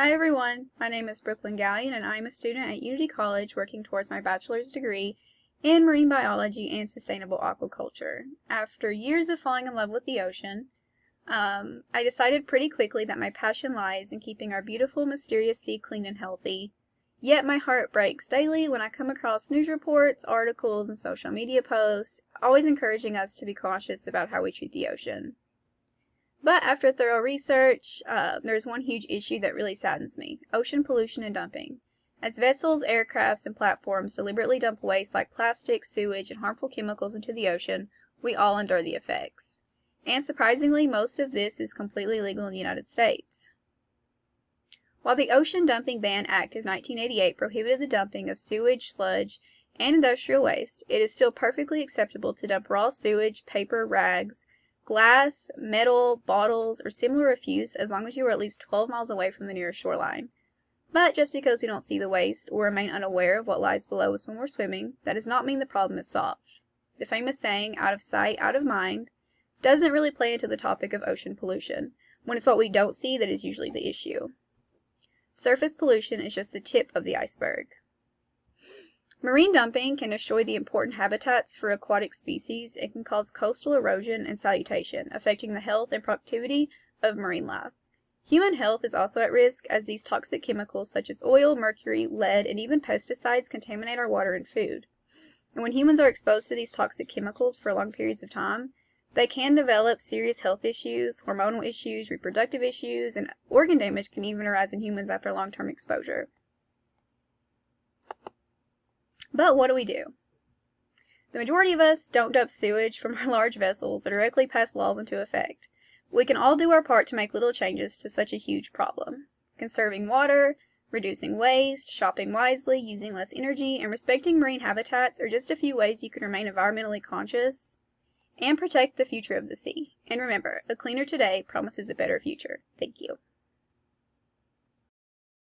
Hi everyone, my name is Brooklyn Gallion and I'm a student at Unity College working towards my bachelor's degree in marine biology and sustainable aquaculture. After years of falling in love with the ocean, I decided pretty quickly that my passion lies in keeping our beautiful, mysterious sea clean and healthy. Yet my heart breaks daily when I come across news reports, articles, and social media posts, always encouraging us to be cautious about how we treat the ocean. But after thorough research, there's one huge issue that really saddens me: ocean pollution and dumping. As vessels, aircrafts, and platforms deliberately dump waste like plastic, sewage, and harmful chemicals into the ocean, we all endure the effects. And surprisingly, most of this is completely legal in the United States. While the Ocean Dumping Ban Act of 1988 prohibited the dumping of sewage, sludge, and industrial waste, it is still perfectly acceptable to dump raw sewage, paper, rags, glass, metal, bottles, or similar refuse as long as you are at least 12 miles away from the nearest shoreline. But just because we don't see the waste or remain unaware of what lies below us when we're swimming, that does not mean the problem is solved. The famous saying, out of sight, out of mind, doesn't really play into the topic of ocean pollution, when it's what we don't see that is usually the issue. Surface pollution is just the tip of the iceberg. Marine dumping can destroy the important habitats for aquatic species and can cause coastal erosion and siltation, affecting the health and productivity of marine life. Human health is also at risk as these toxic chemicals such as oil, mercury, lead, and even pesticides contaminate our water and food. And when humans are exposed to these toxic chemicals for long periods of time, they can develop serious health issues, hormonal issues, reproductive issues, and organ damage can even arise in humans after long-term exposure. But what do? The majority of us don't dump sewage from our large vessels or directly pass laws into effect. We can all do our part to make little changes to such a huge problem. Conserving water, reducing waste, shopping wisely, using less energy, and respecting marine habitats are just a few ways you can remain environmentally conscious and protect the future of the sea. And remember, a cleaner today promises a better future. Thank you.